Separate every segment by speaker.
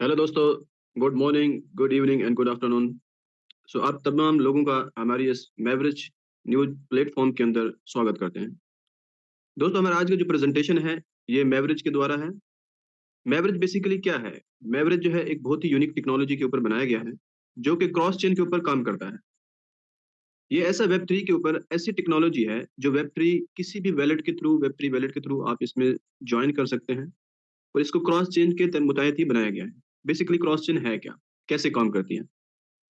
Speaker 1: Hello दोस्तों। Good morning, good evening and good afternoon. So आप तमाम लोगों का हमारी इस मैवरिज न्यूज प्लेटफॉर्म के अंदर स्वागत करते हैं। दोस्तों, हमारा आज का जो प्रेजेंटेशन है ये मैवरिज के द्वारा है। मैवरिज बेसिकली क्या है? मैवरिज जो है एक बहुत ही यूनिक टेक्नोलॉजी के ऊपर बनाया गया है जो कि क्रॉस चेन के ऊपर काम करता है। ये ऐसा वेब थ्री के ऊपर ऐसी टेक्नोलॉजी है जो वेब थ्री किसी भी वैलेट के थ्रू, वेब थ्री वैलेट के थ्रू आप इसमें ज्वाइन कर सकते हैं और इसको क्रॉस चेन के मुताबिक ही बनाया गया है। बेसिकली क्रॉस चेन है क्या, कैसे काम करती है?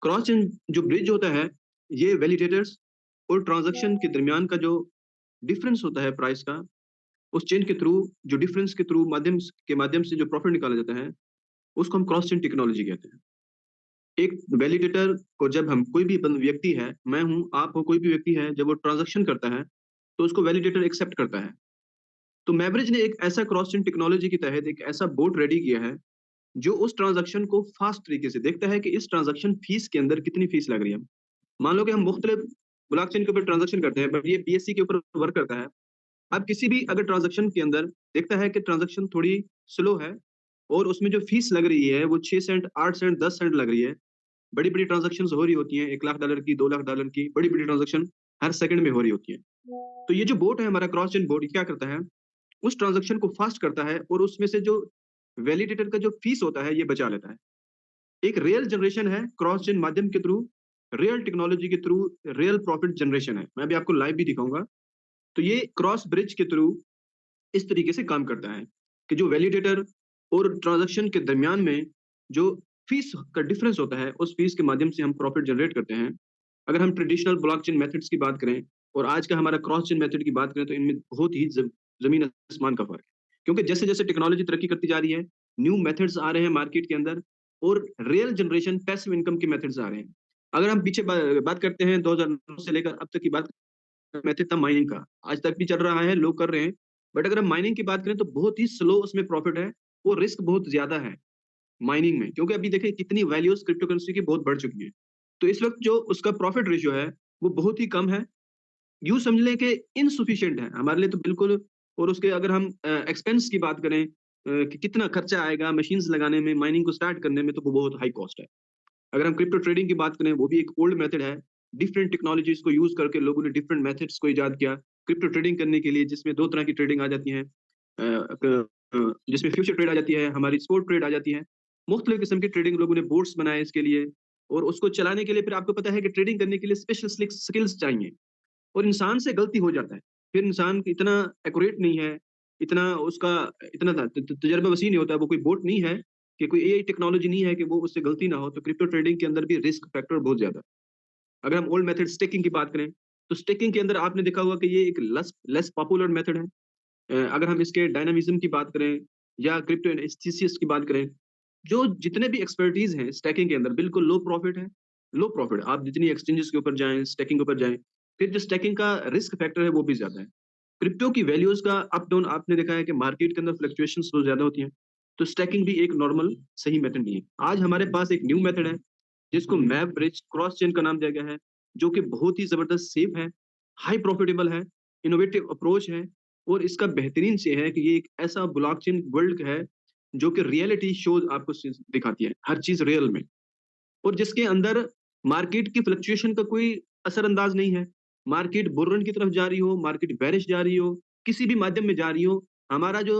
Speaker 1: क्रॉस चेन जो ब्रिज होता है, ये वैलिडेटर्स और ट्रांजैक्शन के दरमियान का जो डिफरेंस होता है प्राइस का, उस चेन के थ्रू, जो डिफरेंस के थ्रू माध्यम से जो प्रॉफिट निकाला जाता है, उसको हम क्रॉस चेन टेक्नोलॉजी कहते हैं। एक वैलिडेटर को जब हम कोई भी व्यक्ति है, मैं हूं, आप हो, कोई भी व्यक्ति है, जब वो ट्रांजैक्शन करता है तो उसको वैलिडेटर एक्सेप्ट करता है। तो मैवरिज ने एक ऐसा क्रॉस चेन टेक्नोलॉजी के तहत एक ऐसा बोट रेडी किया है जो उस ट्रांजैक्शन को फास्ट तरीके से देखता है कि इस ट्रांजैक्शन फीस के अंदर कितनी फीस लग रही है। मान लो कि हम मुख्तलिफ ब्लॉकचेन के ऊपर ट्रांजैक्शन करते हैं, बट ये बीएससी के ऊपर वर्क करता है। अब किसी भी अगर ट्रांजैक्शन के अंदर देखता है कि ट्रांजैक्शन थोड़ी स्लो है और उसमें जो फीस लग रही है वो 6 सेंट, 8 सेंट, 10 सेंट लग रही है। बड़ी बड़ी ट्रांजैक्शन हो रही होती हैं, $1 लाख की, $2 लाख की, बड़ी बड़ी ट्रांजैक्शन हर सेकंड में हो रही होती है। तो ये जो बोट है हमारा क्रॉस चेन बोट, क्या करता है? उस ट्रांजैक्शन को फास्ट करता है और उसमें से जो वैलिडेटर का जो फीस होता है ये बचा लेता है। एक रियल जनरेशन है क्रॉस चेन माध्यम के थ्रू, रियल टेक्नोलॉजी के थ्रू, रियल प्रॉफिट जनरेशन है। मैं अभी आपको लाइव भी दिखाऊंगा। तो ये क्रॉस ब्रिज के थ्रू इस तरीके से काम करता है कि जो वैलिडेटर और ट्रांजैक्शन के दरमियान में जो फीस का डिफरेंस होता है, उस फीस के माध्यम से हम प्रॉफिट जनरेट करते हैं। अगर हम ट्रेडिशनल ब्लॉकचेन मेथड्स की बात करें और आज का हमारा क्रॉस चेन मेथड की बात करें तो इनमें बहुत ही जमीन आसमान का फर्क है। क्योंकि जैसे जैसे टेक्नोलॉजी तरक्की करती जा रही है, न्यू मेथड्स आ रहे हैं मार्केट के अंदर और रियल जनरेशन पैसिव इनकम के मेथड्स आ रहे हैं। अगर हम पीछे बात करते हैं 2009 से लेकर अब तक की बात, मेथड था माइनिंग का, आज तक भी चल रहा है, लोग कर रहे हैं। बट अगर हम माइनिंग की बात करें तो बहुत ही स्लो उसमें प्रॉफिट है, वो रिस्क बहुत ज्यादा है माइनिंग में, क्योंकि अभी देखिए कितनी वैल्यूज क्रिप्टो करेंसी की बहुत बढ़ चुकी है। तो इस वक्त जो उसका प्रॉफिट रेशियो है वो बहुत ही कम है, यूं समझ लें कि इनसुफिशिएंट है हमारे लिए तो बिल्कुल। और उसके अगर हम एक्सपेंस की बात करें कि कितना खर्चा आएगा मशीन्स लगाने में, माइनिंग को स्टार्ट करने में, तो वो बहुत हाई कॉस्ट है। अगर हम क्रिप्टो ट्रेडिंग की बात करें, वो भी एक ओल्ड मेथड है। डिफरेंट टेक्नोलॉजीज को यूज करके लोगों ने डिफरेंट मेथड्स को इजाद किया क्रिप्टो ट्रेडिंग करने के लिए, जिसमें दो तरह की ट्रेडिंग आ जाती है। जिसमें फ्यूचर ट्रेड आ जाती है, हमारी स्पोर्ट ट्रेड आ जाती है। मुख्तलिफ किस्म की ट्रेडिंग लोगों ने बोर्ड्स बनाए इसके लिए, और उसको चलाने के लिए फिर आपको पता है कि ट्रेडिंग करने के लिए स्पेशल स्किल्स चाहिए और इंसान से गलती हो जाता है। फिर इंसान इतना एक्यूरेट नहीं है, इतना उसका इतना तजर्बा वसी नहीं होता है, वो कोई बोट नहीं है कि कोई एआई टेक्नोलॉजी नहीं है कि वो उससे गलती ना हो। तो क्रिप्टो ट्रेडिंग के अंदर भी रिस्क फैक्टर बहुत ज्यादा है। अगर हम ओल्ड मेथड स्टेकिंग की बात करें तो स्टेकिंग के अंदर आपने देखा होगा कि ये एक लेस पॉपुलर मेथड है। अगर हम इसके डायनामिज्म की बात करें या क्रिप्टो एनालिसिस की बात करें, जो जितने भी एक्सपर्टीज हैं स्टैकिंग के अंदर, बिल्कुल लो प्रॉफिट है। लो प्रॉफिट, आप जितनी एक्सचेंजेस के ऊपर जाएं, स्टैकिंग के ऊपर जाएं, फिर जो स्टैकिंग का रिस्क फैक्टर है वो भी ज्यादा है। क्रिप्टो की वैल्यूज का अप डाउन आपने देखा है कि मार्केट के अंदर फ्लक्चुएशंस बहुत ज्यादा होती हैं। तो स्टैकिंग भी एक नॉर्मल सही मेथड नहीं है। आज हमारे पास एक न्यू मेथड है जिसको मैप ब्रिज क्रॉस चेन का नाम दिया गया है, जो कि बहुत ही जबरदस्त सेफ है, हाई प्रॉफिटेबल है, इनोवेटिव अप्रोच है। और इसका बेहतरीन से है कि ये एक ऐसा ब्लॉकचेन वर्ल्ड है जो कि रियलिटी शोज आपको दिखाती है, हर चीज रियल में, और जिसके अंदर मार्केट की फ्लक्चुएशन का कोई असरअंदाज नहीं है। मार्केट बुर्रन की तरफ जा रही हो, मार्केट बेरिश जा रही हो, किसी भी माध्यम में जा रही हो, हमारा जो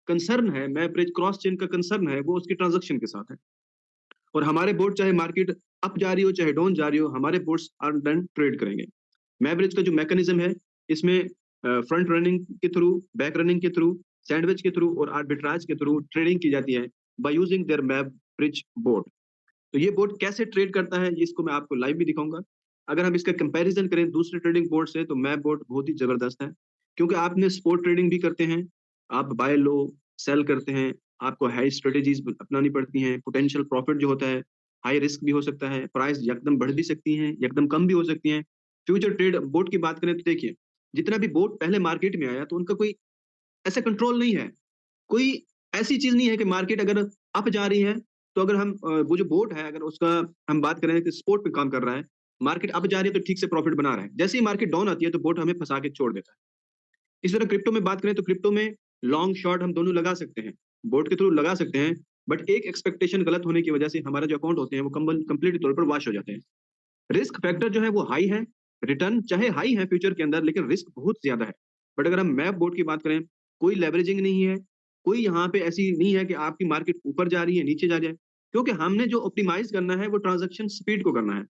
Speaker 1: कंसर्न है, मैप क्रॉस चेन का कंसर्न है, वो उसकी ट्रांजेक्शन के साथ है। और हमारे बोर्ड चाहे मार्केट अप जा रही हो चाहे डाउन जा रही हो, हमारे बोर्ड्स आर डन ट्रेड करेंगे। मैवरिज का जो मैकेनिज्म है, इसमें फ्रंट रनिंग के थ्रू, बैक रनिंग के थ्रू, सैंडविच के थ्रू और आर्बिट्राज के थ्रू ट्रेडिंग की जाती है by using their map bridge board. तो ये बोर्ड कैसे ट्रेड करता है, ये इसको मैं आपको लाइव भी दिखाऊंगा। अगर हम इसका कंपैरिजन करें दूसरे ट्रेडिंग बोर्ड से, तो मैप बोर्ड बहुत ही जबरदस्त है, क्योंकि आपने स्पोर्ट ट्रेडिंग भी करते हैं, आप बाय लो सेल करते हैं, आपको हाई स्ट्रेटेजीज अपनानी पड़ती हैं, पोटेंशियल प्रॉफिट जो होता है हाई रिस्क भी हो सकता है, प्राइस एकदम बढ़ भी सकती हैं, एकदम कम भी हो सकती हैं। फ्यूचर ट्रेड बोर्ड की बात करें तो देखिए, जितना भी बोर्ड पहले मार्केट में आया तो उनका कोई ऐसा कंट्रोल नहीं है, कोई ऐसी चीज नहीं है कि मार्केट अगर अप जा रही है तो अगर हम वो जो बोट है, अगर उसका हम बात करें कि स्पोर्ट पे काम कर रहा है, मार्केट अप जा रही है तो ठीक से प्रॉफिट बना रहा है, जैसे ही मार्केट डाउन आती है तो बोट हमें फंसा के छोड़ देता है। इस तरह क्रिप्टो में बात करें तो क्रिप्टो में लॉन्ग शॉर्ट हम दोनों लगा सकते हैं, बोट के थ्रू लगा सकते हैं। बट एक एक्सपेक्टेशन गलत होने की वजह से हमारा जो अकाउंट होते हैं वो कंप्लीट तौर पर वॉश हो जाते हैं। रिस्क फैक्टर जो है वो हाई है, रिटर्न चाहे हाई है फ्यूचर के अंदर, लेकिन रिस्क बहुत ज्यादा है। बट अगर हम मैप बोर्ड की बात करें, कोई लेवरेजिंग नहीं है, कोई यहाँ पे ऐसी नहीं है कि आपकी मार्केट ऊपर जा रही है नीचे जा जाए, क्योंकि हमने जो ऑप्टिमाइज करना है वो ट्रांजेक्शन स्पीड को करना है,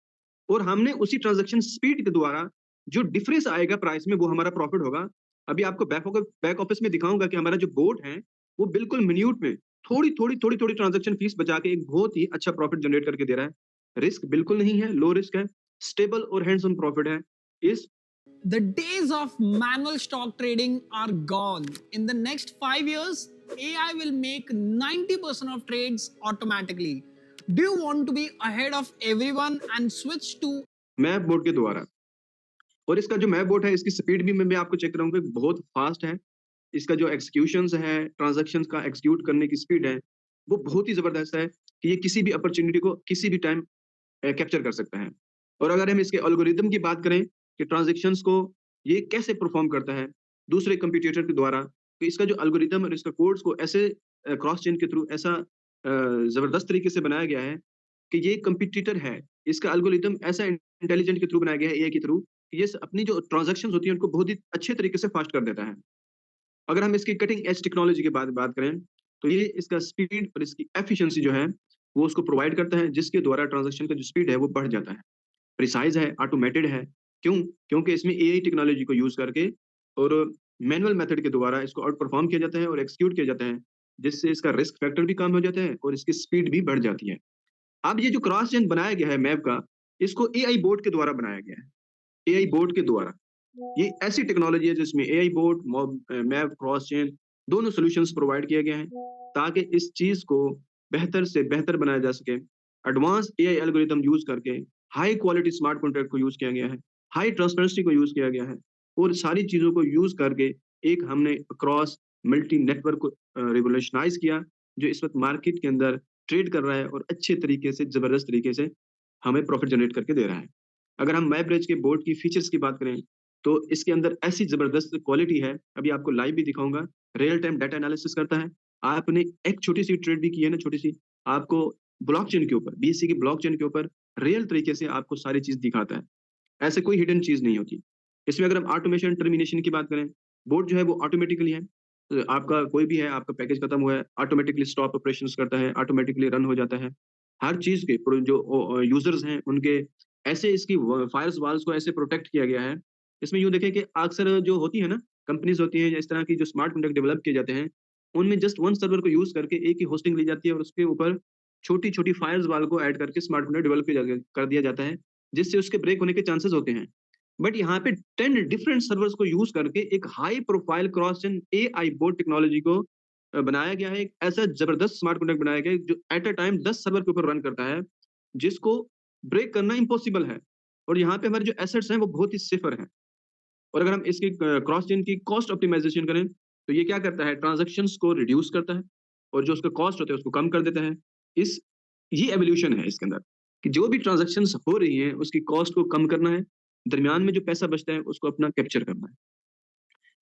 Speaker 1: और हमने उसी ट्रांजेक्शन स्पीड के द्वारा जो डिफरेंस आएगा प्राइस में वो हमारा प्रॉफिट होगा। अभी आपको बैक ऑफिस में दिखाऊंगा कि हमारा जो बोर्ड है वो बिल्कुल मिन्यूट में थोड़ी ट्रांजेक्शन फीस बचा के एक बहुत ही अच्छा प्रॉफिट जनरेट करके दे रहा है। रिस्क बिल्कुल नहीं है, लो रिस्क है, स्टेबल और हैंड्स ऑन प्रॉफिट है। इस
Speaker 2: The days of manual stock trading are gone. In the next 5 years, AI will make 90% of trades automatically. Do you want to be ahead of everyone and switch to
Speaker 1: map board के द्वारा, और इसका जो map board है इसकी speed भी मैं आपको चेक कराऊंगा, बहुत फास्ट है। इसका जो एक्सक्यूशंस है, ट्रांजैक्शंस का एक्सिक्यूट करने की स्पीड है, वो बहुत ही जबरदस्त है कि ये किसी भी अपॉर्चुनिटी को किसी भी टाइम कैप्चर कर सकता है। और अगर हम इसके एल्गोरिदम की बात करें कि ट्रांजैक्शंस को ये कैसे परफॉर्म करता है दूसरे कंप्यूटर के द्वारा, तो इसका जो एल्गोरिदम और इसका कोड्स को ऐसे क्रॉस चेन के थ्रू ऐसा जबरदस्त तरीके से बनाया गया है कि ये कंप्यूटर है, इसका एल्गोरिदम ऐसा इंटेलिजेंट के थ्रू बनाया गया है, एआई के थ्रू, कि ये अपनी जो ट्रांजैक्शंस होती हैं उनको बहुत ही अच्छे तरीके से फास्ट कर देता है। अगर हम इसकी कटिंग एज टेक्नोलॉजी की बात करें, तो ये इसका स्पीड और इसकी एफिशिएंसी जो है वो उसको प्रोवाइड करता है, जिसके द्वारा ट्रांजैक्शन का जो स्पीड है वो बढ़ जाता है। प्रिसाइज है, ऑटोमेटेड है। क्यों? क्योंकि इसमें एआई टेक्नोलॉजी को यूज करके और मैनुअल मेथड के द्वारा इसको आउट परफॉर्म किया जाता है और एक्सिक्यूट किया जाता है, जिससे इसका रिस्क फैक्टर भी कम हो जाता है और इसकी स्पीड भी बढ़ जाती है। अब ये जो क्रॉस चेन बनाया गया है मैप का, इसको एआई बोर्ड के द्वारा बनाया गया है, एआई बोर्ड के द्वारा। ये ऐसी टेक्नोलॉजी है जिसमें AI board, map, cross chain दोनों सॉल्यूशंस प्रोवाइड किए गए हैं, ताकि इस चीज को बेहतर से बेहतर बनाया जा सके। एडवांस एआई एल्गोरिदम यूज करके हाई क्वालिटी स्मार्ट कॉन्ट्रैक्ट को यूज किया गया है, हाई ट्रांसपेरेंसी को यूज किया गया है, और सारी चीजों को यूज करके एक हमने क्रॉस मल्टी नेटवर्क को रिवोल्यूशनाइज किया, जो इस वक्त मार्केट के अंदर ट्रेड कर रहा है और अच्छे तरीके से, जबरदस्त तरीके से हमें प्रॉफिट जनरेट करके दे रहा है। अगर हम मैपरेज के बोर्ड की फीचर्स की बात करें, तो इसके अंदर ऐसी जबरदस्त क्वालिटी है, अभी आपको लाइव भी दिखाऊंगा, रियल टाइम डाटा एनालिसिस करता है। आपने एक छोटी सी ट्रेड भी की है ना, छोटी सी, आपको ब्लॉकचेन के ऊपर, बीएससी की ब्लॉकचेन के ऊपर रियल तरीके से आपको सारी चीज दिखाता है। ऐसे कोई हिडन चीज नहीं होती। इसमें अगर हम ऑटोमेशन टर्मिनेशन की बात करें, बोर्ड जो है वो ऑटोमेटिकली है। आपका कोई भी है, आपका पैकेज खत्म हुआ है, ऑटोमेटिकली स्टॉप ऑपरेशंस करता है, ऑटोमेटिकली रन हो जाता है। हर चीज के जो यूजर्स हैं उनके ऐसे इसकी फायर्स वॉल्स को ऐसे प्रोटेक्ट किया गया है। इसमें यूं देखें कि अक्सर जो होती है ना, कंपनीज होती हैं या इस तरह की जो स्मार्ट कॉन्ट्रैक्ट डेवलप किए जाते हैं, उनमें जस्ट वन सर्वर को यूज करके एक ही होस्टिंग ली जाती है और उसके ऊपर छोटी छोटी फायर्स वाल को ऐड करके स्मार्ट कॉन्ट्रैक्ट डेवलप कर दिया जाता है, जिससे उसके ब्रेक होने के चांसेस होते हैं। बट यहाँ पे 10 डिफरेंट सर्वर्स को यूज करके एक high profile cross chain AI board technology को बनाया गया है। एक ऐसा जबरदस्त स्मार्ट कॉन्ट्रैक्ट बनाया गया है जो एट अ टाइम 10 सर्वर के ऊपर रन करता है, जिसको ब्रेक करना इम्पॉसिबल है। और यहाँ पे हमारे जो एसेट्स हैं वो बहुत ही सिफर हैं। और अगर हम इसकी क्रॉस चेन की कॉस्ट ऑप्टिमाइजेशन करें, तो ये क्या करता है, ट्रांजैक्शंस को रिड्यूस करता है और जो उसका कॉस्ट होता है उसको कम कर देता है। इस ये एवोल्यूशन है इसके अंदर, कि जो भी ट्रांजैक्शंस हो रही हैं उसकी कॉस्ट को कम करना है, दरमियान में जो पैसा बचता है उसको अपना कैप्चर करना है।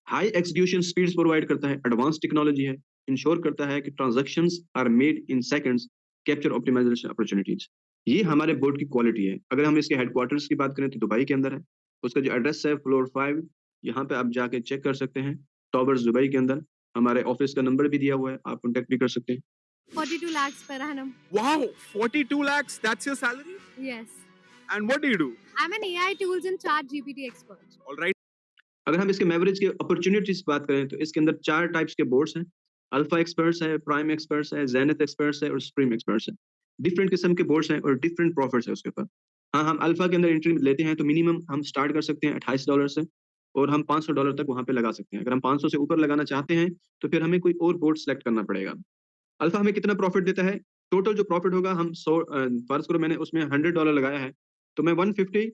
Speaker 1: हाई एग्जीक्यूशन स्पीड्स प्रोवाइड करता है, एडवांस टेक्नोलॉजी है, इंश्योर करता है कि transactions are made in seconds, capture optimisation opportunities. ये हमारे बोर्ड की क्वालिटी है। अगर हम इसके हेडक्वार्टर्स की बात करें तो दुबई के अंदर है। उसका जो एड्रेस है फ्लोर 5, यहाँ पे आप जाके चेक कर सकते हैं, टॉवर्स दुबई के अंदर। हमारे ऑफिस का नंबर भी दिया हुआ है, आप कॉन्टेक्ट भी कर सकते हैं।
Speaker 3: 42 lakhs per annum.
Speaker 4: Wow, 42 lakhs, that's your salary?
Speaker 3: Yes.
Speaker 4: And what do you do?
Speaker 3: I'm an AI tools and chat GPT expert.
Speaker 4: All right.
Speaker 1: अगर हम इसके मैवरेज के अपॉर्चुनिटीज बात करें, तो इसके अंदर 4 टाइप्स के बोर्ड्स हैं। अल्फा एक्सपर्ट्स है, प्राइम एक्सपर्ट्स है, जेनिथ एक्सपर्ट्स है और सुप्रीम एक्सपर्ट्स है। डिफरेंट किस्म के बोर्ड्स हैं और डिफरेंट प्रॉफिट्स है उसके ऊपर। हाँ, हम अल्फा के अंदर एंट्री लेते हैं तो मिनिमम हम स्टार्ट कर सकते हैं $28 से, और हम $500 तक वहाँ पे लगा सकते हैं। अगर हम 500 से ऊपर लगाना चाहते हैं तो फिर हमें कोई और बोर्ड सेलेक्ट करना पड़ेगा। अल्फा हमें कितना प्रॉफिट देता है? टोटल जो प्रॉफिट होगा, हम 100 फर्ज करो मैंने उसमें $100 लगाया है, तो मैं 150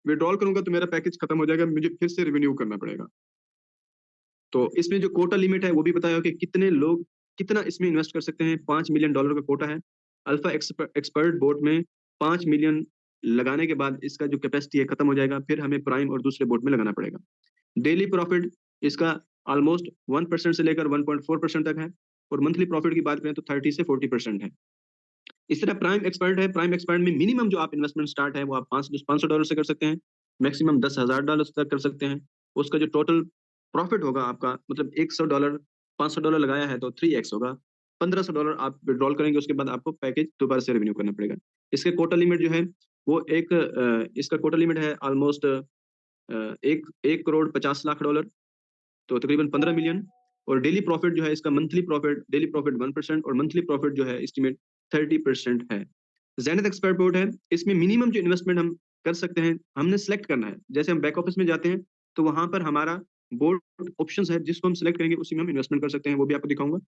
Speaker 1: विड्रॉल करूंगा तो मेरा पैकेज खत्म हो जाएगा, मुझे फिर से रिन्यू करना पड़ेगा। तो इसमें जो कोटा लिमिट है वो भी बताया कि कितने लोग कितना इसमें इन्वेस्ट कर सकते हैं। $5 मिलियन का कोटा है। अल्फा एक्सपर्ट बोर्ड में 5 मिलियन लगाने के बाद इसका जो कैपेसिटी है खत्म हो जाएगा, फिर हमें प्राइम और दूसरे बोर्ड में लगाना पड़ेगा। डेली प्रॉफिट इसका ऑलमोस्ट 1% से लेकर 1.4% तक है। और मंथली प्रॉफिट की बात करें तो 30 से 40% है। इस तरह प्राइम एक्सपर्ट है, प्राइम एक्सपर्ट में मिनिमम जो आप इन्वेस्टमेंट स्टार्ट है वो आप $500 से कर सकते हैं, मैक्सिमम $10,000 तक कर सकते हैं। उसका जो टोटल प्रॉफिट होगा आपका, मतलब $100 $500 लगाया है तो 3x होगा। $1500 आप विड्रॉल करेंगे, उसके बाद आपको पैकेज दोबारा से रिन्यू करना पड़ेगा। इसके कोटा लिमिट जो है वो इसका कोटा लिमिट है ऑलमोस्ट एक करोड़ 50 लाख डॉलर, तो तकरीबन 15 मिलियन। और डेली प्रॉफिट जो है इसका, मंथली प्रॉफिट, डेली प्रॉफिट 1% और मंथली प्रॉफिट जो है एस्टिमेट 30% है। ज़ेनिथ एक्सपर्ट बोर्ड है, इसमें मिनिमम जो इन्वेस्टमेंट हम कर सकते हैं, हमने सेलेक्ट करना है। जैसे हम बैक ऑफिस में जाते हैं तो वहां पर हमारा बोर्ड ऑप्शंस है, जिसको हम सेलेक्ट करेंगे उसी में हम इन्वेस्टमेंट कर सकते हैं, वो भी आपको दिखाऊंगा।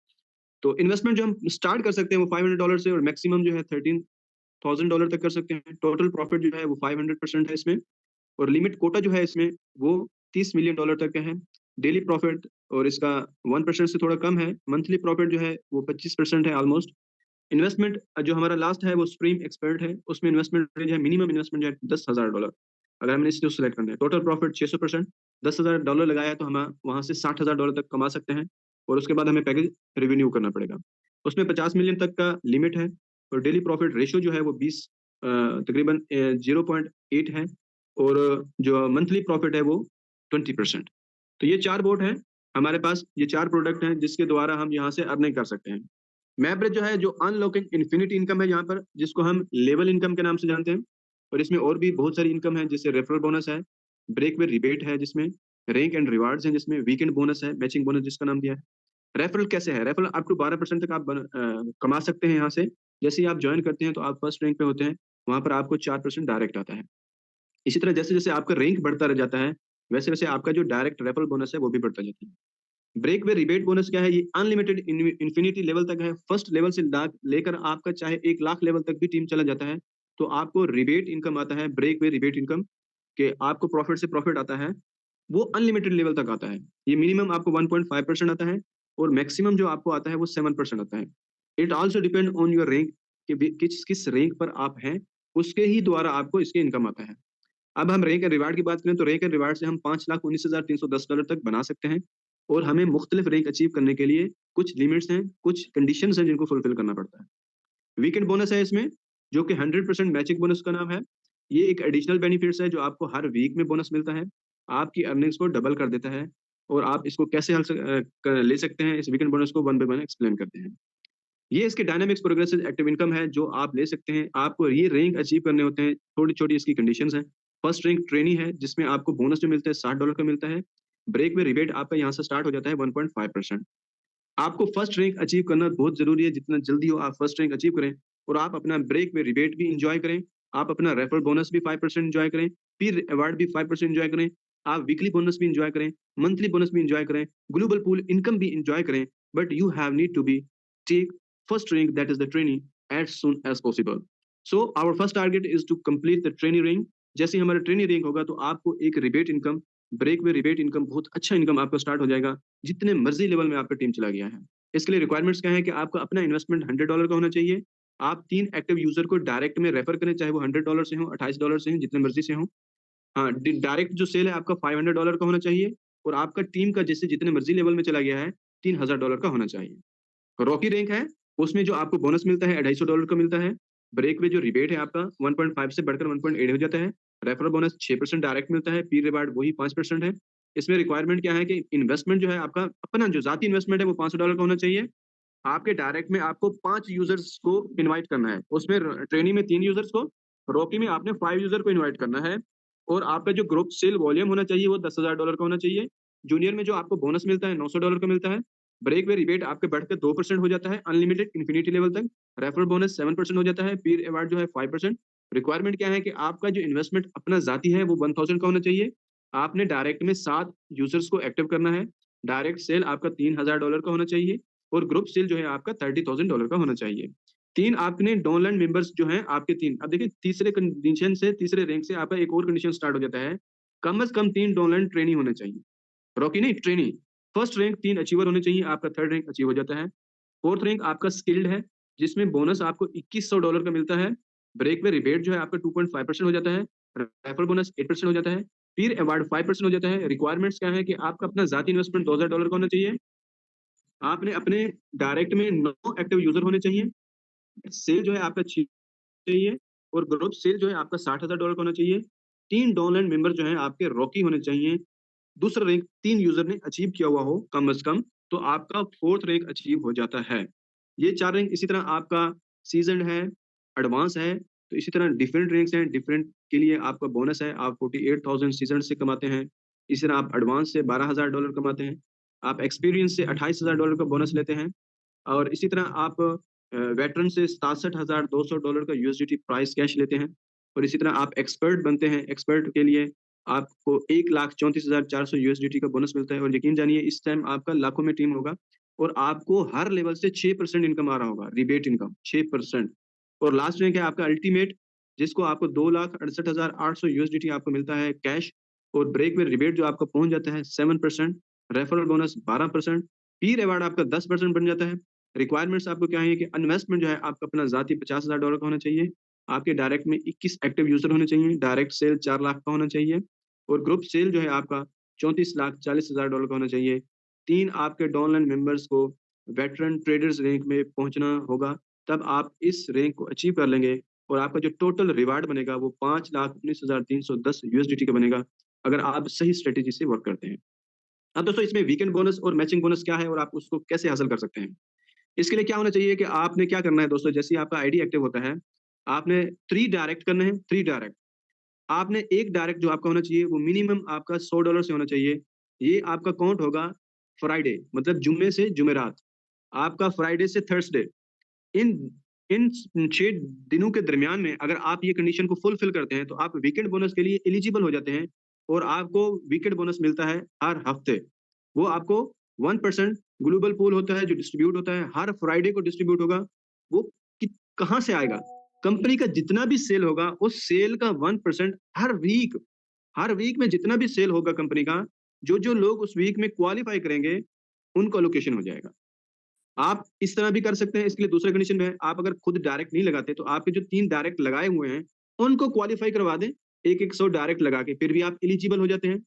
Speaker 1: तो इन्वेस्टमेंट जो हम स्टार्ट कर सकते हैं वो $500 से और मैक्सिमम जो है $13,000 तक कर सकते हैं। टोटल प्रॉफिट जो है वो 500% है इसमें, और लिमिट कोटा जो है इसमें वो $30 मिलियन तक का है। डेली प्रॉफिट और इसका 1% से थोड़ा कम है। मंथली प्रॉफिट जो है वो 25% है ऑलमोस्ट। इन्वेस्टमेंट जो हमारा लास्ट है वो स्ट्रीम एक्सपर्ट है, उसमें इन्वेस्टमेंट रेंज है, मिनिमम इन्वेस्टमेंट जो है $10,000। अगर हमने इसको सिलेक्ट करना है, टोटल प्रॉफिट 600%, $10,000 लगाया है तो हम वहां से $60,000 तक कमा सकते हैं, और उसके बाद हमें पैकेज रिन्यू करना पड़ेगा। उसमें 50 मिलियन तक का लिमिट है, और डेली प्रॉफिट रेशियो जो है वो 20 तकरीबन 0.8 है, और जो मंथली प्रॉफिट है वो 20%। तो ये 4 बोट हैं हमारे पास, ये 4 प्रोडक्ट हैं जिसके द्वारा हम यहाँ से अर्निंग कर सकते हैं। मैब्रिज जो है, जो अनलॉकिंग इन्फिनिटी इनकम है यहाँ पर, जिसको हम लेवल इनकम के नाम से जानते हैं, और इसमें और भी बहुत सारी इनकम है, जैसे रेफरल बोनस है, ब्रेक वे रिबेट है, जिसमें रैंक एंड रिवार्ड्स हैं, जिसमें वीकेंड बोनस है, मैचिंग बोनस जिसका नाम दिया है। रेफरल कैसे है? रेफरल अप टू 12% तक आप कमा सकते हैं यहाँ से। जैसे ही आप ज्वाइन करते हैं तो आप फर्स्ट रैंक पे होते हैं, वहां पर आपको 4% डायरेक्ट आता है। इसी तरह जैसे जैसे आपका रैंक बढ़ता रह जाता है, वैसे वैसे आपका जो डायरेक्ट रेफरल बोनस है वो भी बढ़ता जाता है। ब्रेक वे रिबेट बोनस क्या है? ये अनलिमिटेड इन्फिनिटी लेवल तक है। फर्स्ट लेवल से लेकर आपका चाहे 1 लाख लेवल तक भी टीम चला जाता है तो आपको रिबेट इनकम आता है, ब्रेक वे रिबेट इनकम, के आपको प्रॉफिट से प्रॉफिट आता है, वो अनलिमिटेड लेवल तक आता है। ये मिनिमम आपको 1.5% आता है, और मैक्सिमम जो आपको आता है वो 7% आता है। It also depend on your rank, कि किस किस रैंक पर आप हैं, उसके ही द्वारा आपको इसके इनकम आता है। अब हम रैंक एंड रिवार्ड की बात करें तो रैंक एंड रिवार्ड से हम $5,19,310 तक बना सकते हैं, और हमें मुख्तलिफ रैंक अचीव करने के लिए कुछ लिमिट्स हैं, कुछ कंडीशंस हैं जिनको फुलफिल करना पड़ता है। वीकेंड बोनस है इसमें, जो कि 100% मैचिंग बोनस का नाम है। ये एक एडिशनल बेनिफिट्स है जो आपको हर वीक में बोनस मिलता है, आपकी अर्निंग्स को डबल कर देता है। और आप इसको कैसे ले सकते हैं, इस वीकेंड बोनस को वन बाय वन एक्सप्लेन करते हैं। ये इसके डायनामिक्स प्रोग्रेसिव एक्टिव इनकम है जो आप ले सकते हैं। आपको ये रैंक अचीव करने होते हैं, छोटी छोटी इसकी कंडीशंस हैं। फर्स्ट रैंक ट्रेनी है, जिसमें आपको बोनस जो मिलता है $60 का मिलता है। ब्रेक में रिबेट आपका यहाँ से स्टार्ट हो जाता है 1.5%। आपको फर्स्ट रैंक अचीव करना बहुत जरूरी है, जितना जल्दी हो आप फर्स्ट रैंक अचीव करें, और आप अपना ब्रेक में रिबेट भी इंजॉय करें, आप अपना रेफरल बोनस भी 5% इंजॉय करें, पीर अवार्ड भी 5% इंजॉय करें, आप वीकली बोनस भी इंजॉय करें, मंथली बोनस भी इंजॉय करें, ग्लोबल पूल इनकम भी इंजॉय करें। But you have need to be take first rank, that is the trainee, as soon as possible. So our first target is to complete the trainee rank. जैसे हमारा trainee rank होगा तो आपको एक rebate income, break में rebate income, बहुत अच्छा income आपका स्टार्ट हो जाएगा, जितने मर्जी लेवल में आपका टीम चला गया है। इसके लिए रिक्वायरमेंट्स क्या है कि आपका अपना इन्वेस्टमेंट $100 का होना चाहिए। आप 3 एक्टिव यूजर को डायरेक्ट में रेफर करें, चाहे वो $100 से हो, $28 से हो, जितने मर्जी से हो। हाँ, डायरेक्ट जो सेल है आपका $500 का होना चाहिए, और आपका टीम का जैसे जितने मर्जी लेवल में चला गया है $3,000 का होना चाहिए। रॉकी रैंक है, उसमें जो आपको बोनस मिलता है $250 का मिलता है। ब्रेक में जो रिबेट है आपका 1.5 से बढ़कर 1.8 हो जाता है। रेफरल बोनस 6% डायरेक्ट मिलता है, पीर रिवार्ड वही 5% है। इसमें रिक्वायरमेंट क्या है कि इन्वेस्टमेंट जो है आपका अपना जो जाती इन्वेस्टमेंट है वो $500 का होना चाहिए। आपके डायरेक्ट में आपको 5 यूजर्स को इनवाइट करना है, उसमें ट्रेनिंग में 3 यूजर्स को, रॉकी में आपने 5 यूजर को इनवाइट करना है, और आपका जो ग्रुप सेल वॉल्यूम होना चाहिए वो $10,000 का होना चाहिए। जूनियर में जो आपको बोनस मिलता है $900 का मिलता है। ब्रेक वे रिबेट आपके बढ़कर 2% हो जाता है अनलिमिटेड इन्फिनिटी लेवल तक। रेफरल बोनस 7% हो जाता है, पीर अवार्ड जो है 5%। रिक्वायरमेंट क्या है कि आपका जो इन्वेस्टमेंट अपना जाती है वो 1000 का होना चाहिए। आपने डायरेक्ट में 7 यूजर्स को एक्टिव करना है। डायरेक्ट सेल आपका $3,000 का होना चाहिए, और ग्रुप सेल जो है आपका $30,000 का होना चाहिए। 3 आपने डॉनलाइन मेंबर्स जो हैं आपके 3, अब देखिए तीसरे कंडीशन से, तीसरे रैंक से आपका एक और कंडीशन स्टार्ट हो जाता है, कम से कम 3 डॉनलाइन ट्रेनिंग होने चाहिए। रॉकी नहीं, ट्रेनिंग। फर्स्ट रैंक 3 अचीवर होने चाहिए, आपका थर्ड रैंक अचीव हो जाता है। फोर्थ रैंक आपका स्किल्ड है, जिसमें बोनस आपको $2,100 का मिलता है। ब्रेक में रिबेट जो है आपका 2.5% हो जाता है। रेफरल बोनस 8% हो जाता है। पीर अवार्ड 5% हो जाता है। रिक्वायरमेंट्स क्या है कि आपका अपना जाती इन्वेस्टमेंट $2,000 का होना चाहिए। आपने अपने डायरेक्ट में 9 एक्टिव यूज़र होने चाहिए, सेल जो है आपका चाहिए और ग्रुप सेल जो है आपका $60,000 का होना चाहिए। 3 डाउनलाइन मेंबर जो हैं आपके रॉकी होने चाहिए। दूसरा रैंक 3 यूज़र ने अचीव किया हुआ हो कम से कम, तो आपका 4th रैंक अचीव हो जाता है। ये 4 रैंक इसी तरह आपका सीज़न्ड है, एडवांस है, तो इसी तरह डिफरेंट रैंक्स हैं, डिफरेंट के लिए आपका बोनस है, आप 48,000 सीज़न्ड से कमाते हैं। इसी तरह आप एडवांस से $12,000 कमाते हैं। आप एक्सपीरियंस से $28,000 का बोनस लेते हैं। और इसी तरह आप वेटरन से $67,200 का यूएसडीटी प्राइस कैश लेते हैं और इसी तरह आप एक्सपर्ट बनते हैं। एक्सपर्ट के लिए आपको 1,34,400 यूएसडीटी का बोनस मिलता है और यकीन जानिए इस टाइम आपका लाखों में टीम होगा और आपको हर लेवल से 6% इनकम आ रहा होगा, रिबेट इनकम 6%। और लास्ट रैंक है आपका अल्टीमेट, जिसको आपको 2,68,800 यूएसडीटी आपको मिलता है कैश और ब्रेक में रिबेट जो आपका पहुंच जाता है 7%, रेफरल बोनस 12%, पीर अवार्ड आपका 10% बन जाता है। रिक्वायरमेंट्स आपको क्या है कि इन्वेस्टमेंट जो है आपका अपना ज़ाती $50,000 का होना चाहिए। आपके डायरेक्ट में 21 एक्टिव यूज़र होने चाहिए, डायरेक्ट सेल 4 लाख का होना चाहिए और ग्रुप सेल जो है आपका $34,40,000 का होना चाहिए। 3 आपके डाउनलाइन मेंबर्स को वेटरन ट्रेडर्स रैंक में पहुँचना होगा, तब आप इस रैंक को अचीव कर लेंगे और आपका जो टोटल रिवार्ड बनेगा वो 5,19,310 यूएसडीटी का बनेगा, अगर आप सही स्ट्रैटेजी से वर्क करते हैं। अब दोस्तों इसमें वीकेंड बोनस और मैचिंग बोनस क्या है और आप उसको कैसे हासिल कर सकते हैं? इसके लिए क्या होना चाहिए कि आपने क्या करना है दोस्तों, जैसे ही आपका आईडी एक्टिव होता है, आपने 3 डायरेक्ट करने हैं, 3 डायरेक्ट। आपने एक डायरेक्ट जो आपका होना चाहिए वो मिनिमम आपका $100 से होना चाहिए। ये आपका काउंट होगा फ्राइडे, मतलब जुम्मे से जुमेरात, आपका फ्राइडे से थर्सडे। इन इन 6 दिनों के दरमियान में अगर आप ये कंडीशन को फुलफिल करते हैं, तो आप वीकेंड बोनस के लिए एलिजिबल हो जाते हैं और आपको वीकेंड बोनस मिलता है हर हफ्ते। वो आपको 1% ग्लोबल पूल होता है जो डिस्ट्रीब्यूट होता है, हर फ्राइडे को डिस्ट्रीब्यूट होगा। वो कि कहाँ से आएगा? कंपनी का जितना भी सेल होगा, उस सेल का 1% हर वीक में जितना भी सेल होगा कंपनी का, जो-जो लोग उस वीक में क्वालीफाई करेंगे, उनको एलोकेशन हो जाएगा। आप इस तरह भी कर सकते हैं, इसके लिए दूसरा कंडीशन है, आप अगर खुद डायरेक्ट नहीं लगाते, तो आपके जो 3 डायरेक्ट लगाए हुए हैं, उनको क्वालीफाई करवा दें, 1-1 100 डायरेक्ट लगा के, फिर भी आप एलिजिबल हो जाते हैं।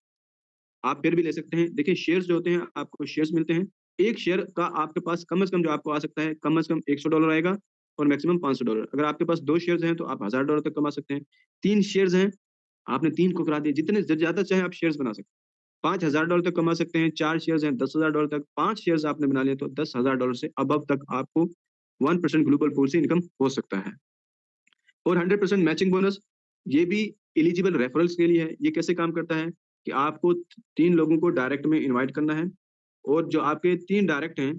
Speaker 1: आप फिर भी ले सकते हैं। देखिए शेयर्स जो होते हैं, आपको शेयर्स मिलते हैं। 1 शेयर का आपके पास कम से कम जो आपको आ सकता है, कम से कम $100 आएगा और मैक्सिमम $500। अगर आपके पास 2 शेयर्स हैं, तो आप $1000 तक कमा सकते हैं। 3 शेयर्स हैं, आपने 3 को करा दिए, जितने ज़्यादा चाहे आप शेयर्स बना सकते हैं। $5000 तक कमा सकते हैं, 4 शेयर्स हैं $10,000 तक, 5 शेयर्स आपने बना लिए तो $10,000 से अबव तक आपको 1% ग्लोबल पूल से इनकम हो सकता है। और 100% मैचिंग बोनस, ये भी एलिजिबल रेफरल्स के लिए है। ये कैसे काम करता है कि आपको 3 लोगों को डायरेक्ट में इनवाइट करना है और जो आपके 3 डायरेक्ट हैं,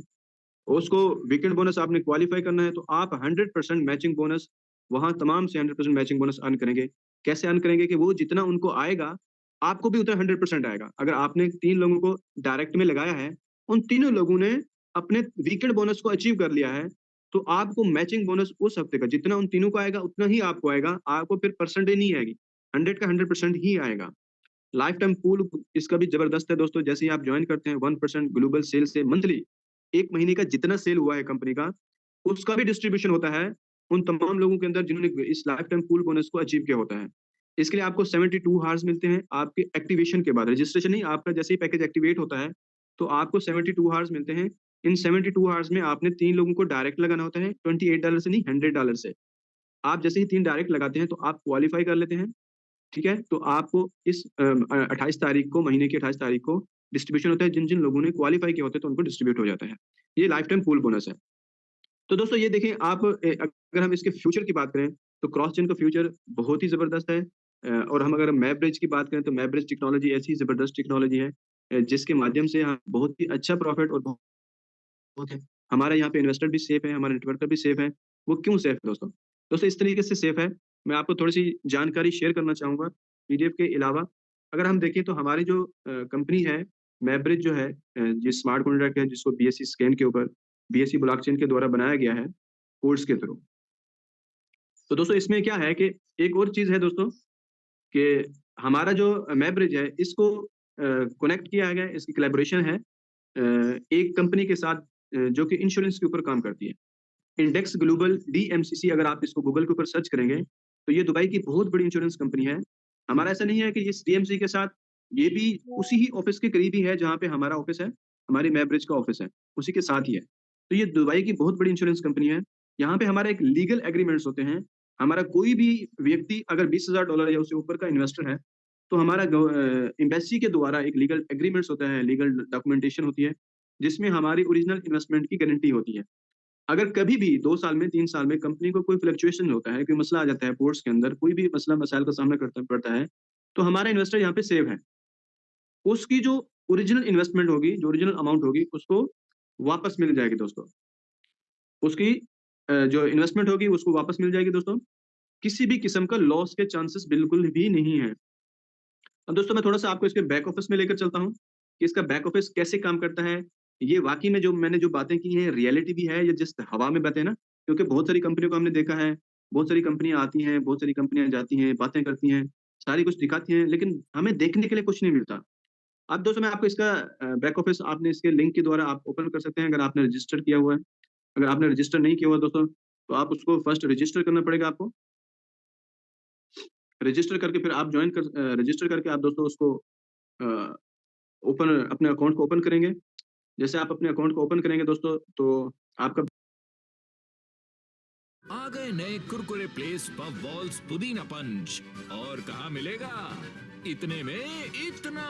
Speaker 1: उसको वीकेंड बोनस आपने क्वालीफाई करना है, तो आप 100% मैचिंग बोनस वहाँ तमाम से 100% मैचिंग बोनस अर्न करेंगे। कैसे अर्न करेंगे कि वो जितना उनको आएगा, आपको भी उतना 100% आएगा। अगर आपने 3 लोगों को डायरेक्ट में लगाया है, उन तीनों लोगों ने अपने वीकेंड बोनस को अचीव कर लिया है, तो आपको मैचिंग बोनस उस हफ्ते का जितना उन तीनों को आएगा, उतना ही आपको आएगा। आपको फिर परसेंटेज नहीं आएगी, 100 का 100% ही आएगा। लाइफ टाइम पूल इसका भी ज़बरदस्त है दोस्तों, जैसे ही आप जॉइन करते हैं 1% ग्लोबल सेल से मंथली, 1 महीने का जितना सेल हुआ है कंपनी का, उसका भी डिस्ट्रीब्यूशन होता है उन तमाम लोगों के अंदर जिन्होंने इस लाइफ टाइम पूल बोनस को अचीव किया होता है। इसके लिए आपको 72 हावर्स मिलते हैं आपके एक्टिवेशन के बाद, रजिस्ट्रेशन नहीं, आपका जैसे ही पैकेज एक्टिवेट होता है, तो आपको 72 हावर्स मिलते हैं। इन 72 हावर्स में आपने 3 लोगों को डायरेक्ट लगाना होता है, $28 से नहीं, $100 से। आप जैसे ही 3 डायरेक्ट लगाते हैं, तो आप क्वालीफाई कर लेते हैं। ठीक है? तो आपको इस 28 तारीख को, महीने की 28 तारीख को डिस्ट्रीब्यूशन होता है, जिन-जिन लोगों ने क्वालीफाई किया होता है, तो उनको डिस्ट्रीब्यूट हो जाता है। ये लाइफ टाइम पूल बोनस है। तो दोस्तों ये देखें आप, अगर हम इसके फ्यूचर की बात करें, तो क्रॉस चेन का फ्यूचर बहुत ही ज़बरदस्त है। और हम अगर मैपब्रिज की बात करें, तो मैपब्रिज टेक्नोलॉजी ऐसी ज़बरदस्त टेक्नोलॉजी है जिसके माध्यम से हम बहुत ही अच्छा प्रॉफिट और बहुत है। हमारे यहाँ पे इन्वेस्टर भी सेफ है, हमारे नेटवर्कर भी सेफ है। वो क्यों सेफ है दोस्तों? दोस्तों इस तरीके से सेफ है, मैं आपको थोड़ी-सी जानकारी शेयर करना चाहूँगा पीडीएफ के अलावा। अगर हम देखें तो हमारी जो कंपनी है, मैपब्रिज जो है, ये स्मार्ट कॉन्ट्रैक्ट है जिसको बीएसई स्कैन के ऊपर, बीएसई ब्लॉकचेन के द्वारा बनाया गया है, कोड्स के थ्रू। तो दोस्तों इसमें क्या है कि एक और चीज़ है दोस्तों कि हमारा जो मैपब्रिज है, इसको कनेक्ट किया गया है, इसकी कोलैबोरेशन है एक कंपनी के साथ जो कि इंश्योरेंस के ऊपर काम करती है। इंडेक्स ग्लोबल डीएमसीसी, अगर आप इसको गूगल के ऊपर सर्च करेंगे, तो ये दुबई की बहुत बड़ी इंश्योरेंस कंपनी है। हमारा ऐसा नहीं है कि इस डीएमसी के साथ, ये भी उसी ही ऑफिस के करीब ही है जहाँ पे हमारा ऑफिस है। हमारी मैब्रिज का ऑफिस है, उसी के साथ ही है। तो ये दुबई की बहुत बड़ी इंश्योरेंस कंपनी है। यहाँ पे हमारा एक लीगल एग्रीमेंट्स होते हैं। हमारा कोई भी व्यक्ति अगर $20,000 या उससे ऊपर का इन्वेस्टर है, तो हमारा एम्बेसी के द्वारा एक लीगल एग्रीमेंट्स होता है, लीगल डॉक्यूमेंटेशन होती है, जिसमें हमारी ओरिजिनल इन्वेस्टमेंट की गारंटी होती है। अगर कभी भी 2 साल में, 3 साल में कंपनी को कोई फ्लक्चुएशन होता है, कोई मसला आ जाता है बोर्ड्स के अंदर, कोई भी मसला मसाइल का सामना करता पड़ता है, तो हमारा इन्वेस्टर यहाँ पे सेव है। उसकी जो ओरिजिनल इन्वेस्टमेंट होगी, जो ओरिजिनल अमाउंट होगी, उसको वापस मिल जाएगी दोस्तों। उसकी जो इन्वेस्टमेंट होगी, उसको वापस मिल जाएगी दोस्तों। किसी भी किस्म का लॉस के चांसेस बिल्कुल भी नहीं है। अब दोस्तों मैं थोड़ा-सा आपको इसके बैक ऑफिस में लेकर चलता हूँ, कि इसका बैक ऑफिस कैसे काम करता है। ये वाक़ई में जो मैंने जो बातें की हैं, रियलिटी भी है, या जस्ट हवा में बातें हैं ना? क्योंकि बहुत सारी कंपनियों को हमने देखा है, बहुत सारी कंपनियाँ आती हैं, बहुत सारी कंपनियाँ जाती हैं, बातें करती हैं, सारी कुछ दिखाती हैं, लेकिन हमें देखने के लिए कुछ नहीं मिलता। अब दोस्तों मैं आपको इसका बैक ऑफिस आपने इसके लिंक के द्वारा आप ओपन कर सकते हैं, अगर आपने रजिस्टर किया हुआ है। अगर आपने रजिस्टर नहीं किया हुआ दोस्तों, तो आप उसको फर्स्ट रजिस्टर करना पड़ेगा आपको। रजिस्टर करके फिर आप रजिस्टर करके आप दोस्तों उसको अ, ओपन अपने अकाउंट को ओपन करेंगे। जैसे आप अपने अकाउंट को ओपन करेंगे दोस्तों, तो आपका
Speaker 5: आ गए नए कुरकुरे प्लेस पफ बॉल्स पुदीना पंच। और कहाँ मिलेगा? इतने में इतना।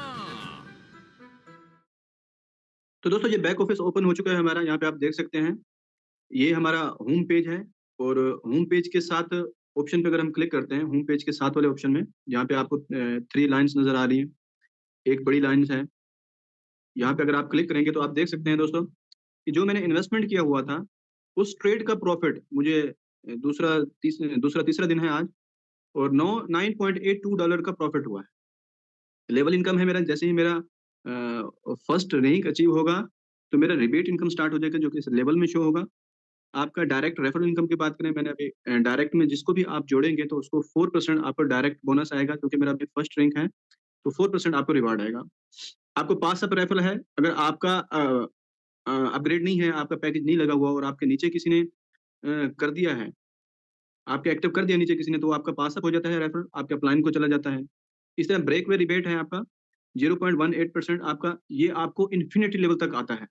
Speaker 1: तो दोस्तों ये बैक ऑफिस ओपन हो चुका है हमारा, यहाँ पे आप देख सकते हैं। ये हमारा होम पेज है, और होम पेज के साथ ऑप्शन पे अगर हम क्लिक करते हैं, होम पेज के साथ वाले ऑप्शन में, जहाँ पे आपको 3 लाइन्स नज़र आ रही हैं, एक बड़ी लाइन्स है। यहाँ पे अगर आप क्लिक करेंगे तो आप देख सकते हैं दोस्तों, कि जो मैंने इन्वेस्टमेंट किया हुआ था, उस ट्रेड का प्रॉफिट मुझे दूसरा तीसरा दिन है आज, और $9.82 का प्रॉफिट हुआ है। लेवल इनकम है मेरा, जैसे ही मेरा फर्स्ट रैंक अचीव होगा, तो मेरा रिबेट इनकम स्टार्ट हो जाएगा, जो कि इस लेवल में शो होगा। आपका डायरेक्ट रेफरल इनकम की बात करें, मैंने अभी डायरेक्ट में जिसको भी आप जोड़ेंगे, तो उसको 4% आपको डायरेक्ट बोनस आएगा, क्योंकि मेरा अभी फर्स्ट रैंक है, तो 4% आपको रिवार्ड आएगा। आपको पास अप रेफरल है, अगर आपका अपग्रेड नहीं है, आपका पैकेज नहीं लगा हुआ और आपके नीचे किसी ने कर दिया है, आपके एक्टिव कर दिया नीचे किसी ने, तो आपका पास अप हो जाता है रेफरल, आपके अपलाइन को चला जाता है। इस तरह ब्रेक वे रिबेट है आपका 0.18% आपका, ये आपको इन्फिनिटी लेवल तक आता है।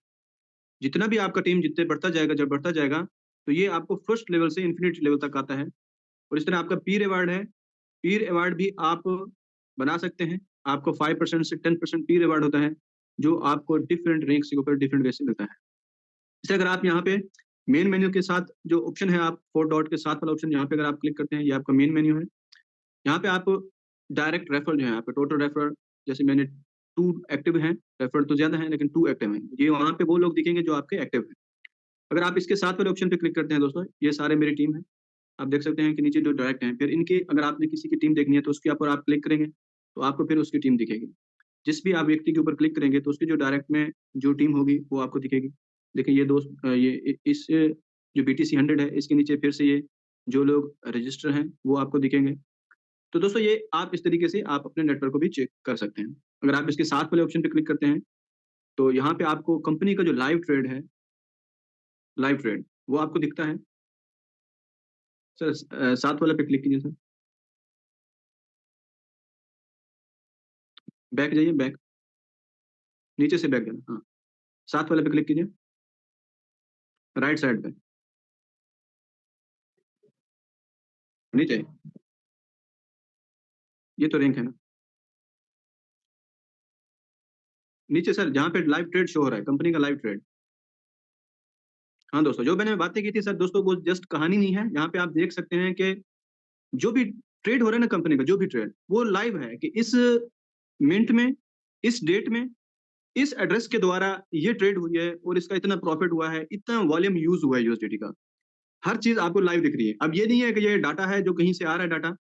Speaker 1: जितना भी आपका टीम जितने बढ़ता जाएगा, जब बढ़ता जाएगा, तो ये आपको फर्स्ट लेवल से इन्फिनिटी लेवल तक आता है। और इस तरह आपका पीर अवार्ड है, पीर अवार्ड भी आप बना सकते हैं। आपको 5% से 10% पीर अवार्ड होता है, जो आपको डिफरेंट रैंक्स के ऊपर डिफरेंट वे से मिलता है। इसे अगर आप यहाँ पे मेन मेन्यू के साथ जो ऑप्शन है, आप 4 डॉट के साथ वाला ऑप्शन, यहाँ पे अगर आप क्लिक करते हैं, ये आपका मेन मेन्यू है। यहाँ पे आप डायरेक्ट रेफरल जो है, आपका टोटल रेफरल, जैसे मैंने 2 एक्टिव हैं, रेफरल तो ज़्यादा है, लेकिन 2 एक्टिव हैं। ये वहाँ पे वो लोग दिखेंगे जो आपके एक्टिव हैं। अगर आप इसके साथ वाले ऑप्शन पे क्लिक करते हैं दोस्तों, ये सारे मेरी टीम है। आप देख सकते हैं कि नीचे जो डायरेक्ट हैं, फिर इनके अगर आपने किसी की टीम देखनी है, तो उसके ऊपर आप क्लिक करेंगे, तो आपको फिर उसकी टीम दिखेगी। जिस भी आप व्यक्ति के ऊपर क्लिक करेंगे, तो उसकी जो डायरेक्ट में जो टीम होगी, वो आपको दिखेगी। देखिए ये दोस्त ये इस जो बीटीसी 100 है, इसके नीचे फिर से ये जो लोग रजिस्टर हैं, वो आपको दिखेंगे। तो दोस्तों ये आप इस तरीके से आप अपने नेटवर्क को भी चेक कर सकते हैं। अगर आप इसके साथ वाले ऑप्शन पे क्लिक करते हैं, तो यहाँ पे आपको कंपनी का जो लाइव ट्रेड है, लाइव ट्रेड, वो आपको दिखता है। सर साथ वाले पे क्लिक कीजिए सर। बैक जाइए, बैक, नीचे से बैक जाना, हाँ। साथ वाले पे क्लिक कीजिए, राइट साइड पे, नीचे। ये तो रैंक है ना। नीचे सर, जहाँ पे लाइव ट्रेड शो हो रहा है, कंपनी का लाइव ट्रेड। हाँ दोस्तों, जो मैंने बातें की थी सर दोस्तों, वो जस्ट कहानी नहीं है। यहाँ पे आप देख सकते हैं कि जो भी ट्रेड हो रहा है ना कंपनी का, जो भी ट्रेड, वो लाइव है, कि इस मिनट में, इस डेट में, इस एड्रेस के द्वारा ये ट्रेड हुई है, और इसका इतना प्रॉफिट हुआ है, इतना वॉल्यूम यूज हुआ है यूएसडीटी का। हर चीज आपको लाइव दिख रही है। अब ये नहीं है कि ये डाटा है जो कहीं से आ रहा है डाटा।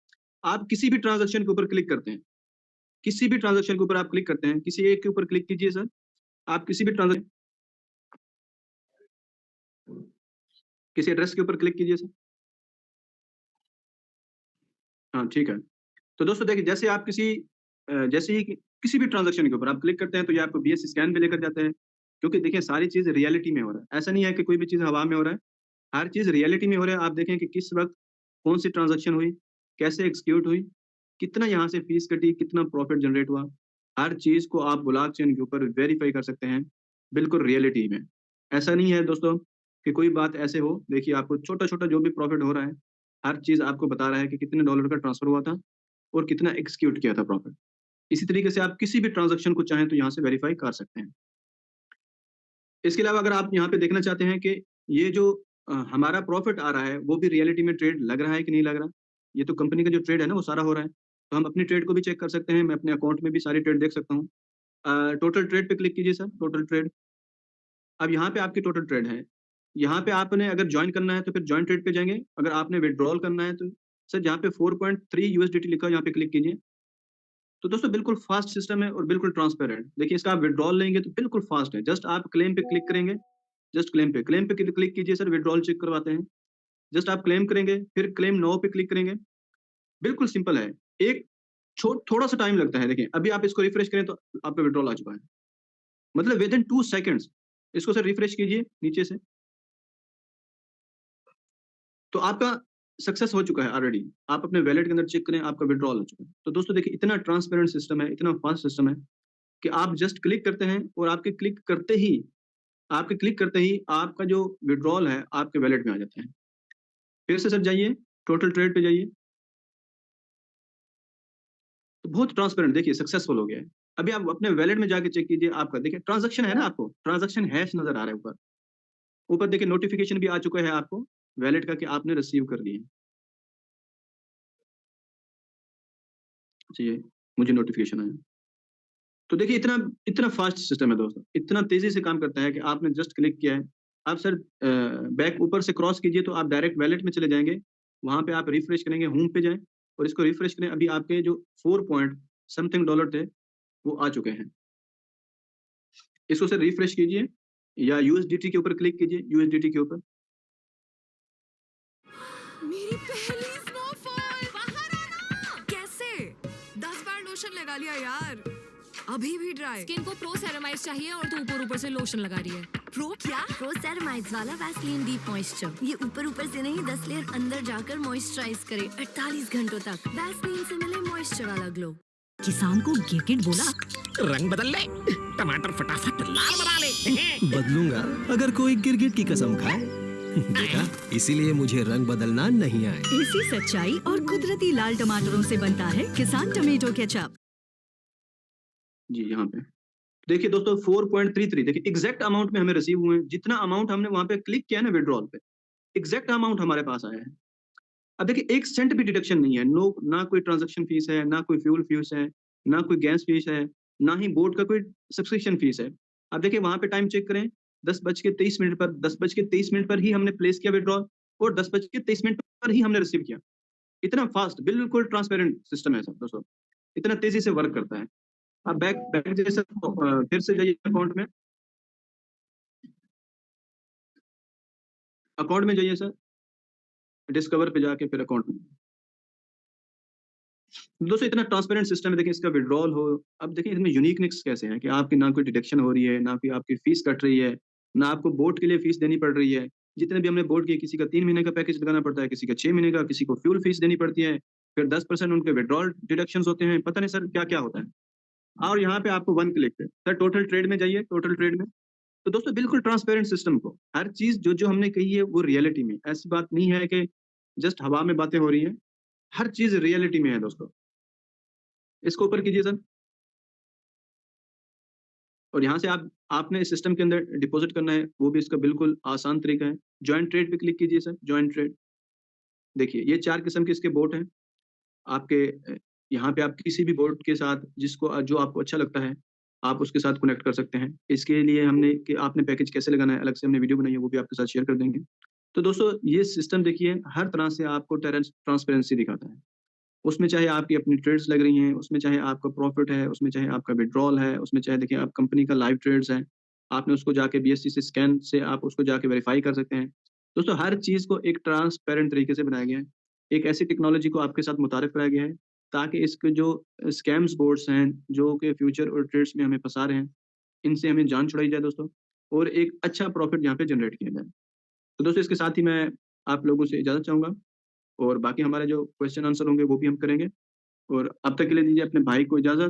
Speaker 1: आप किसी भी ट्रांजेक्शन के ऊपर क्लिक करते हैं, किसी भी ट्रांजेक्शन के ऊपर आप क्लिक करते हैं, किसी एक के ऊपर क्लिक कीजिए सर। आप किसी भी ट्रांजेक्शन, किसी एड्रेस के ऊपर क्लिक कीजिए सर। हाँ ठीक है। तो दोस्तों देखिए, जैसे आप जैसे ही किसी भी ट्रांजेक्शन के ऊपर आप क्लिक करते हैं, तो ये आपको बीएस स्कैन पे लेकर जाता है। क्योंकि देखिए सारी चीज रियलिटी में हो रहा है, ऐसा नहीं है कि कोई भी चीज हवा में हो रहा है। हर चीज रियलिटी में हो रहा है। आप देखें कि किस वक्त कौन सी ट्रांजेक्शन हुई, कैसे एक्सिक्यूट हुई, कितना यहाँ से फीस कटी, कितना प्रॉफिट जनरेट हुआ। हर चीज को आप ब्लॉकचेन के ऊपर वेरीफाई कर सकते हैं। बिल्कुल रियलिटी में। ऐसा नहीं है दोस्तों कि कोई बात ऐसे हो, देखिए आपको छोटा-छोटा जो भी प्रॉफ़िट हो रहा है, हर चीज़ आपको बता रहा है कि कितने डॉलर का ट्रांसफ़र हुआ था और कितना एक्ज़ीक्यूट किया था प्रॉफ़िट। इसी तरीके से आप किसी भी ट्रांज़ैक्शन को चाहें तो यहाँ से वेरीफ़ाई कर सकते हैं। इसके अलावा अगर आप यहाँ पे देखना चाहते हैं कि ये जो हमारा प्रॉफ़िट आ रहा है, वो भी रियलिटी में ट्रेड लग रहा है कि नहीं लग रहा? ये तो कंपनी का जो ट्रेड है ना, वो सारा हो रहा है। तो हम अपनी ट्रेड को भी चेक कर सकते हैं, मैं अपने अकाउंट में भी सारी ट्रेड देख सकता हूँ। टोटल ट्रेड पे क्लिक कीजिए सर, टोटल ट्रेड। अब यहाँ पे आपकी टोटल ट्रेड है। यहाँ पे आपने अगर जॉइन करना है तो फिर जॉइन ट्रेड पे जाएँगे, अगर आपने विथड्रॉल करना है तो सर जहाँ पे 4.3 यूएसडीटी लिखा है यहाँ पे क्लिक कीजिए। तो दोस्तों बिल्कुल फ़ास्ट सिस्टम है और बिल्कुल ट्रांसपेरेंट। देखिए इसका आप विथड्रॉल लेंगे तो बिल्कुल फ़ास्ट है। जस्ट आप क्लेम पे क्लिक करेंगे, जस्ट क्लेम पे क्लिक कीजिए सर, विथड्रॉल चेक करवाते हैं। जस्ट आप क्लेम करेंगे, फिर क्लेम नाउ पे क्लिक करेंगे। बिल्कुल सिंपल है। एक थोड़ा-सा टाइम लगता है देखिए, अभी आप इसको रिफ्रेश करें तो आपका विथड्रॉल आ चुका है। मतलब विदिन 2 सेकंड्स इसको सर रिफ्रेश कीजिए नीचे से। तो आपका सक्सेस हो चुका है ऑलरेडी। आप अपने वॉलेट के अंदर चेक करें, आपका विथड्रॉल हो चुका है। तो दोस्तों देखिए इतना ट्रांसपेरेंट सिस्टम है, इतना फास्ट सिस्टम है कि आप जस्ट क्लिक करते हैं और आपके क्लिक करते ही आपका जो विथड्रॉल है, आपके वॉलेट में आ जाता है। फिर से सर जाइए, टोटल ट्रेड पे जाइए। तो बहुत ट्रांसपेरेंट देखिए सक्सेसफुल हो गया है। अभी आप अपने वॉलेट में जाके चेक कीजिए आपका देखिए ट्रांज़ैक्शन है ना आपको, ट्रांज़ैक्शन हैश नज़र आ रहा है ऊपर। ऊपर देखिए नोटिफ़िकेशन भी आ चुका है आपको वॉलेट का कि आपने रिसीव कर लिए। जी, मुझे नोटिफ़िकेशन आया। तो देखिए इतना इतना फास्ट सिस्टम है दोस्तों, इतना तेज़ी से काम करता है कि आपने जस्ट क्लिक किया है। आप सर बैक ऊपर से क्रॉस कीजिए तो आप डायरेक्ट वॉलेट में चले जाएँगे। वहाँ पे आप रिफ्रेश करेंगे, होम पे जाएँ और इसको रिफ्रेश करें। अभी आपके जो 4 पॉइंट समथिंग डॉलर थे, वो आ चुके हैं। इसको सर रिफ्रेश कीजिए या यूएसडीटी के ऊपर क्लिक कीजिए, यूएसडीटी के ऊपर।
Speaker 6: मेरी पहली स्नोफॉल बाहर आना कैसे 10 बार लोशन लगा लिया यार अभी भी ड्राई
Speaker 7: स्किन को प्रो सेरामाइड्स चाहिए और तू ऊपर ऊपर से लोशन लगा रही है।
Speaker 6: प्रो क्या
Speaker 8: प्रो सेरामाइड्स वाला वैसलीन डीप मॉइस्चर। ये ऊपर से नहीं 10 लेयर अंदर जाकर मॉइस्चराइज करे 48 घंटों तक। वैसलीन से मिले मॉइस्चर वाला ग्लो।
Speaker 9: किसान को गिरगिट बोला,
Speaker 5: रंग बदल ले, टमाटर फटाफट लाल बना ले।
Speaker 10: बदलूंगा अगर कोई गिरगिट की कसम खाए। देखा, इसीलिए मुझे रंग बदलना नहीं आए।
Speaker 9: इसी सच्चाई और कुदरती लाल टमाटरों से बनता है किसान टमेटो केचप।
Speaker 1: जी, यहाँ पे। देखिए दोस्तों 4.33 देखिए एग्ज़ैक्ट अमाउंट में हमें रिसीव हुए हैं। जितना अमाउंट हमने वहाँ पे क्लिक किया है ना विथड्रॉल पे, एग्ज़ैक्ट अमाउंट हमारे पास आया है। अब देखिए 1 सेंट भी डिडक्शन नहीं है। ना कोई ट्रांज़ैक्शन फीस है, ना कोई फ्यूल फीस है, ना कोई गैस फीस है, ना ही बोट का कोई सब्सक्रिप्शन फीस है। अब देखिए वहाँ पे टाइम चेक करें 10:23 पर ही हमने प्लेस किया विथड्रॉल और 10:23 पर ही हमने रिसीव किया। इतना फास्ट बिल्कुल ट्रांसपेरेंट सिस्टम है सर दोस्तों। इतना तेज़ी से वर्क करता है। आप बैक बैक जाइए सर फिर से जाइए अकाउंट में। अकाउंट में जाइए सर, डिस्कवर पे जाके फिर अकाउंट में। दोस्तों इतना ट्रांसपेरेंट सिस्टम है देखिए इसका विथड्रॉल हो, अब देखिए इसमें यूनिकनेस कैसे है कि आपकी ना कोई डिडक्शन हो रही है, ना कोई आपकी फीस कट रही है, ना आपको बोट के लिए फीस देनी पड़ रही है। जितने भी हमने बोट किए किसी का 3 महीने का पैकेज लगाना पड़ता है, किसी का 6 महीने का, किसी को फ्यूल फीस देनी पड़ती है, फिर 10% उनके विथड्रॉल डिडक्शंस होते हैं, पता नहीं सर क्या-क्या होता है। और यहाँ पे आपको 1 क्लिक है। सर टोटल ट्रेड में जाइए, टोटल ट्रेड में। तो दोस्तों बिल्कुल ट्रांसपेरेंट सिस्टम को हर चीज़ जो हमने कही है वो रियलिटी में। ऐसी बात नहीं है कि जस्ट हवा में बातें हो रही हैं, हर चीज़ रियलिटी में है दोस्तों। इसको ऊपर कीजिए सर। और यहाँ से आपने इस सिस्टम के अंदर डिपॉज़िट करना है, वो भी इसका बिल्कुल आसान तरीका है। जॉइन ट्रेड पे क्लिक कीजिए सर, जॉइन ट्रेड। देखिए ये 4 किस्म के इसके बोट हैं। आपके यहाँ पे आप किसी भी बोट के साथ जो आपको अच्छा लगता है, आप उसके साथ कनेक्ट कर सकते हैं। इसके लिए हमने कि आपने पैकेज कैसे लगाना है, अलग से हमने वीडियो बनाई है, वो भी आपके साथ शेयर कर देंगे। तो दोस्तों ये सिस्टम देखिए हर तरह से आपको ट्रांसपेरेंसी दिखाता है। उसमें चाहे आपकी अपनी ट्रेड्स लग रही हैं, उसमें चाहे आपका प्रॉफिट है, उसमें चाहे आपका विथड्रॉल है, उसमें चाहे देखिए आप कंपनी का लाइव ट्रेड्स है, आपने उसको जाके बीएससी से स्कैन से आप उसको जाके वेरीफाई कर सकते हैं। दोस्तों हर चीज़ को एक ट्रांसपेरेंट तरीके से बनाया गया है। एक ऐसी टेक्नोलॉजी को आपके साथ मुतारिफ कराया गया है, ताकि इसके जो स्कैम्स बोर्ड्स हैं, जो कि फ्यूचर और ट्रेड्स में हमें फँसा रहे हैं, इनसे हमें जान छुड़ाई जाए दोस्तों और एक अच्छा प्रॉफिट यहाँ पे जनरेट किया जाए। तो दोस्तों इसके साथ ही मैं आप लोगों से इजाज़त चाहूँगा और बाकी हमारे जो क्वेश्चन आंसर होंगे वो भी हम करेंगे और अब तक के लिए दीजिए अपने भाई को इजाज़त।